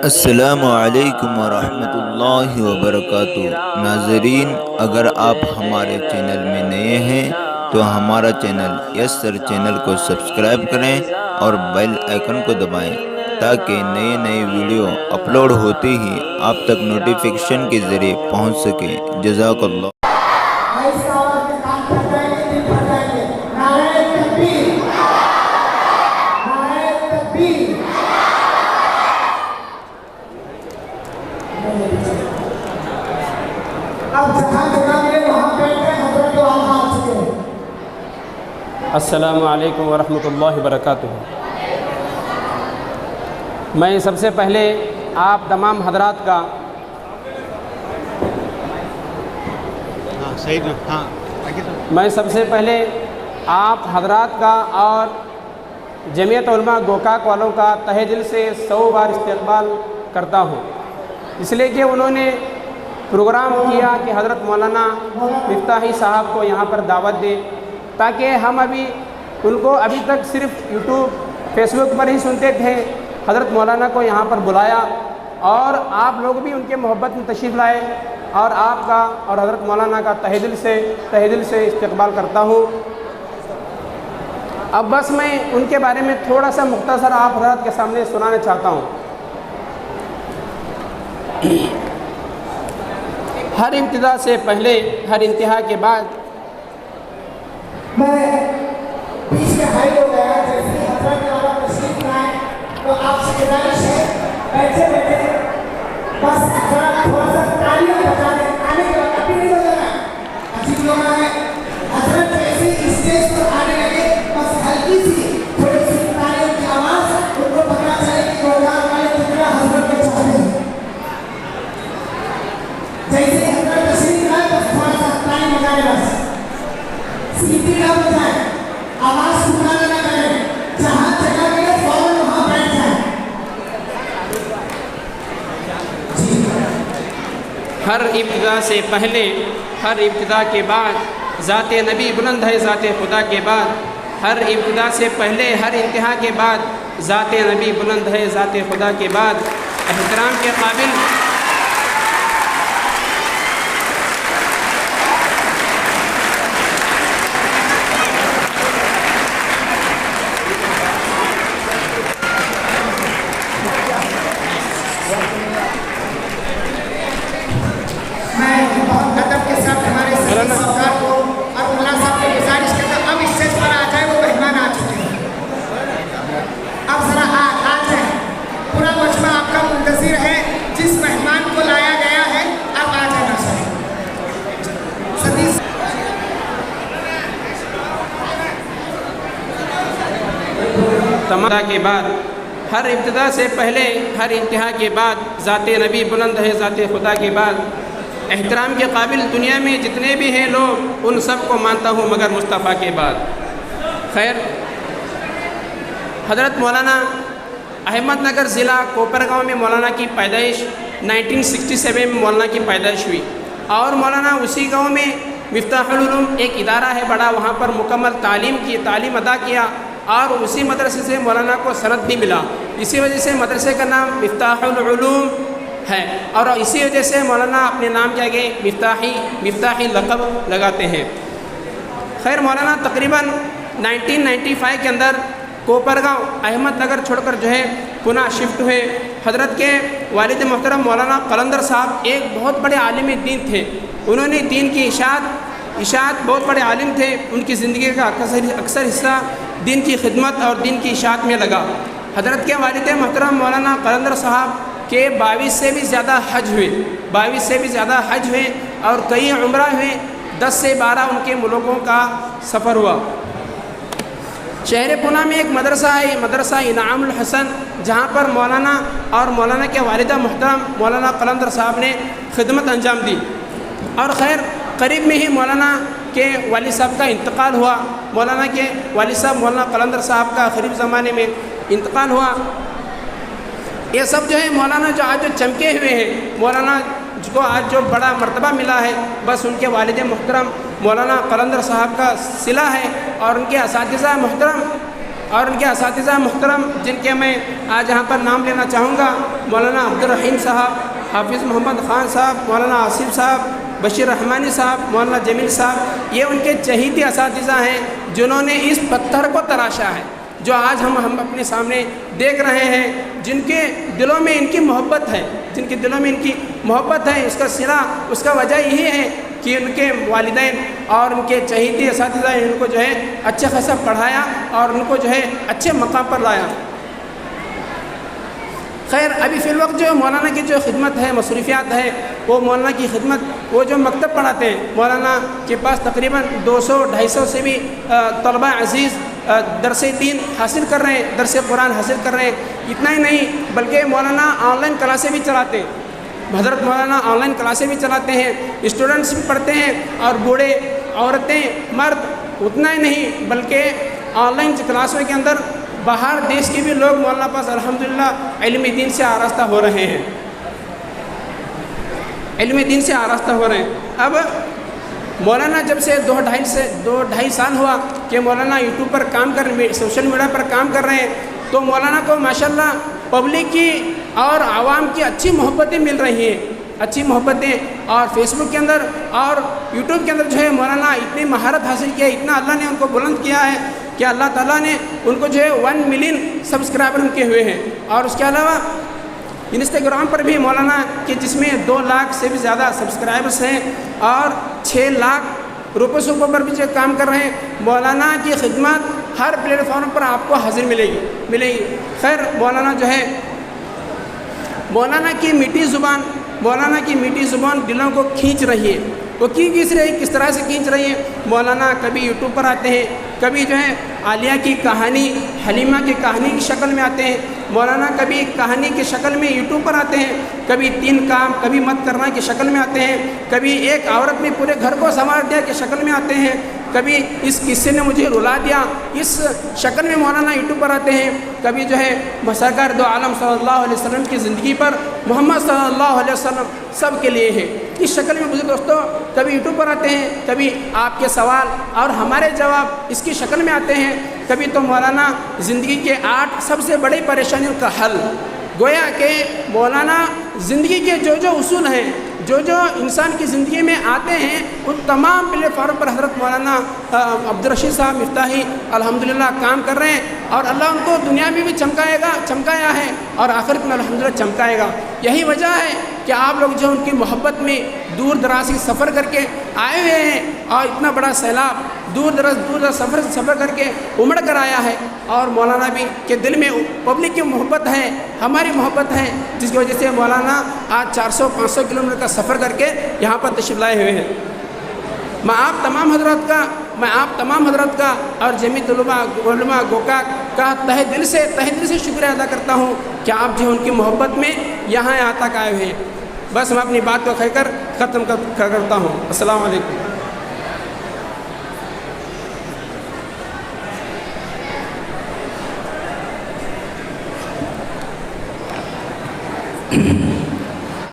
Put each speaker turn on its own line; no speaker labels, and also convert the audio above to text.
السلام علیکم ورحمۃ اللہ وبرکاتہ۔ ناظرین، اگر آپ ہمارے چینل میں نئے ہیں تو ہمارا چینل یس سر چینل کو سبسکرائب کریں اور بیل آئیکن کو دبائیں تاکہ نئے نئے ویڈیو اپلوڈ ہوتے ہی آپ تک نوٹیفیکیشن کے ذریعے پہنچ سکیں۔ جزاک اللہ۔
السلام علیکم ورحمۃ اللہ وبرکاتہ۔ میں سب سے پہلے آپ تمام حضرات کا اور جمعیت علماء گوکاک والوں کا تہہ دل سے 100 بار استقبال کرتا ہوں، اس لیے کہ انہوں نے پروگرام کیا کہ حضرت مولانا مفتاحی صاحب کو یہاں پر دعوت دے، تاکہ ہم ان کو ابھی تک صرف یوٹیوب فیس بک پر ہی سنتے تھے۔ حضرت مولانا کو یہاں پر بلایا اور آپ لوگ بھی ان کے محبت میں تشریف لائے، اور آپ کا اور حضرت مولانا کا تہہ دل سے استقبال کرتا ہوں۔ اب بس میں ان کے بارے میں تھوڑا سا مختصر آپ حضرات کے سامنے سنانا چاہتا ہوں۔ ہر ابتدا سے پہلے، ہر انتہا کے بعد
میں بیچ میں ہائی ہو گیا، جیسے حضرت والا تشریف لائے تو آپ سے گزارش ہے بیٹھے بس ذرا تھوڑا سا تالیاں بجا دیں، آنے کے بعد ابھی نہیں ہو جانا عجیب لوگ آئے حضرت جیسے اسٹیج پر آنے لگے، بس ہلکی سی تھوڑی سی تالیوں کی آواز ان کو پتا چلے کہ روزگار والے کتنا حضرت کے چاہتے ہیں۔ جیسے حضرت تشریف لائے بس تھوڑا سا تالی بجا دیں، بس سیٹی نہ بجائیں، آواز سنانا نہ کریں، جہاں جگہ ملے فوراً وہاں بیٹھ جائیں۔
ہر ابتدا سے پہلے، ہر ابتدا کے بعد ذات نبی بلند ہے، ذات خدا کے بعد ہر ابتدا سے پہلے، ہر انتہا کے بعد ذات نبی بلند ہے، ذات خدا کے بعد احترام کے قابل کے بعد ہر ابتدا سے پہلے، ہر انتہا کے بعد ذات نبی بلند ہے، ذات خدا کے بعد احترام کے قابل دنیا میں جتنے بھی ہیں لوگ، ان سب کو مانتا ہوں مگر مصطفیٰ کے بعد۔ خیر، حضرت مولانا احمد نگر ضلع کوپرگاؤں میں مولانا کی پیدائش 1967 میں مولانا کی پیدائش ہوئی، اور مولانا اسی گاؤں میں مفتاح العلوم ایک ادارہ ہے بڑا، وہاں پر مکمل تعلیم ادا کیا، اور اسی مدرسے سے مولانا کو سند بھی ملا۔ اسی وجہ سے مدرسے کا نام مفتاح العلوم ہے، اور اسی وجہ سے مولانا اپنے نام کیا گئے مفتاحی لقب لگاتے ہیں۔ خیر، مولانا تقریباً 1995 کے اندر کوپرگاؤں احمد نگر چھوڑ کر پونہ شفٹ ہوئے۔ حضرت کے والد محترم مولانا قلندر صاحب ایک بہت بڑے عالم دین تھے، انہوں نے دین کی اشاعت بہت بڑے عالم تھے، ان کی زندگی کا اکثر حصہ دین کی خدمت اور دین کی اشاعت میں لگا۔ حضرت کے والد محترم مولانا قلندر صاحب کے 22 سے بھی زیادہ حج ہوئے اور کئی عمرہ ہوئے، 10 سے 12 ان کے ملکوں کا سفر ہوا۔ شہر پونہ میں ایک مدرسہ ہے، مدرسہ انعام الحسن، جہاں پر مولانا اور مولانا کے والدہ محترم مولانا قلندر صاحب نے خدمت انجام دی، اور خیر قریب میں ہی مولانا کے والد صاحب کا انتقال ہوا۔ مولانا کے والد صاحب مولانا قلندر صاحب کا قریب زمانے میں انتقال ہوا۔ یہ سب مولانا آج چمکے ہوئے ہیں، مولانا کو آج بڑا مرتبہ ملا ہے، بس ان کے والد محترم مولانا قلندر صاحب کا صلہ ہے، اور ان کے اساتذہ محترم اور ان کے اساتذہ محترم جن کے میں آج یہاں پر نام لینا چاہوں گا، مولانا عبدالرحیم صاحب، حافظ محمد خان صاحب، مولانا آصف صاحب، بشیر رحمانی صاحب، مولانا جمیل صاحب، یہ ان کے چہیتے اساتذہ ہیں جنہوں نے اس پتھر کو تراشا ہے جو آج ہم اپنے سامنے دیکھ رہے ہیں، جن کے دلوں میں ان کی محبت ہے، جن کے دلوں میں ان کی محبت ہے۔ اس کا صلہ، اس کا وجہ یہی ہے کہ ان کے والدین اور ان کے چہیتے اساتذہ نے ان کو جو ہے اچھا خاصا پڑھایا اور ان کو جو ہے اچھے مقام پر لایا۔ خیر، ابھی فی الوقت جو مولانا کی جو خدمت ہے، مصروفیات ہے، وہ مولانا کی خدمت، وہ جو مکتب پڑھاتے ہیں، مولانا کے پاس تقریباً 200-250 سے بھی طلبہ عزیز درس دین حاصل کر رہے ہیں، درس قرآن حاصل کر رہے ہیں۔ اتنا ہی نہیں بلکہ مولانا آن لائن کلاسیں بھی چلاتے ہیں، حضرت مولانا آن لائن کلاسیں بھی چلاتے ہیں، اسٹوڈنٹس بھی پڑھتے ہیں اور بوڑھے، عورتیں، مرد۔ اتنا ہی نہیں بلکہ آن لائن کلاسوں کے اندر باہر دیش کے بھی لوگ مولانا پاس الحمدللہ علم دین سے آراستہ ہو رہے ہیں، علم دین سے آراستہ ہو رہے ہیں۔ اب مولانا جب سے 2-2.5 سال ہوا کہ مولانا یوٹیوب پر کام کر، سوشل میڈیا پر کام کر رہے ہیں، تو مولانا کو ماشاءاللہ پبلک کی اور عوام کی اچھی محبتیں مل رہی ہیں، اچھی محبتیں۔ اور فیس بک کے اندر اور یوٹیوب کے اندر جو ہے مولانا اتنی مہارت حاصل کی ہے، اتنا اللہ نے ان کو بلند کیا ہے کہ اللہ تعالیٰ نے ان کو جو ہے 1 ملین سبسکرائبر ان کے ہوئے ہیں۔ اور اس کے علاوہ انسٹاگرام پر بھی مولانا کے جس میں 2 لاکھ سے بھی زیادہ سبسکرائبرس ہیں اور 6 لاکھ روپے پر بھی جو کام کر رہے ہیں۔ مولانا کی خدمت ہر پلیٹ فارم پر آپ کو حاضر ملے گی۔ خیر، مولانا جو ہے، مولانا کی میٹھی زبان دلوں کو کھینچ رہی ہے۔ وہ کھینچ رہی ہے، کس طرح سے کھینچ رہی ہے؟ مولانا کبھی یوٹیوب پر آتے ہیں، کبھی جو ہے عالیہ کی کہانی، حلیمہ کی کہانی کی شکل میں آتے ہیں، مولانا کبھی کہانی کی شکل میں یوٹیوب پر آتے ہیں، کبھی 3 کام کبھی مت کرنا کی شکل میں آتے ہیں، کبھی ایک عورت نے پورے گھر کو سنوار دیا کی شکل میں آتے ہیں، کبھی اس قصے نے مجھے رلا دیا اس شکل میں مولانا یوٹیوب پر آتے ہیں، کبھی جو ہے سرکار دو عالم صلی اللہ علیہ وسلم کی زندگی پر، محمد صلی اللہ علیہ وسلم سب کے لیے ہے، اس شکل میں مجھے دوستوں کبھی یوٹیوب پر آتے ہیں، کبھی آپ کے سوال اور ہمارے جواب اس کی شکل میں آتے ہیں، کبھی تو مولانا زندگی کے 8 سب سے بڑی پریشانیوں کا حل۔ گویا کہ مولانا زندگی کے جو اصول ہیں، جو انسان کی زندگی میں آتے ہیں، ان تمام پلیٹ فارم پر حضرت مولانا عبدالرشید صاحب مفتاحی الحمدللہ کام کر رہے ہیں، اور اللہ ان کو دنیا میں بھی چمکایا ہے اور آخرت میں الحمدللہ چمکائے گا۔ یہی وجہ ہے کہ آپ لوگ جو ان کی محبت میں دور دراز سے سفر کر کے آئے ہوئے ہیں، اور اتنا بڑا سیلاب دور دراز سفر کر کے امڑ کر آیا ہے، اور مولانا بھی کے دل میں پبلک کی محبت ہے، ہماری محبت ہے، جس کی وجہ سے مولانا آج 400-500 کلومیٹر کا سفر کر کے یہاں پر تشریف لائے ہوئے ہیں۔ میں آپ تمام حضرات کا اور جمیع علماء گوکاک کا تہ دل سے شکریہ ادا کرتا ہوں کہ آپ جو ان کی محبت میں یہاں تک آئے ہوئے ہیں۔ بس میں اپنی بات کو کہہ کر ختم کرتا ہوں۔ السلام علیکم۔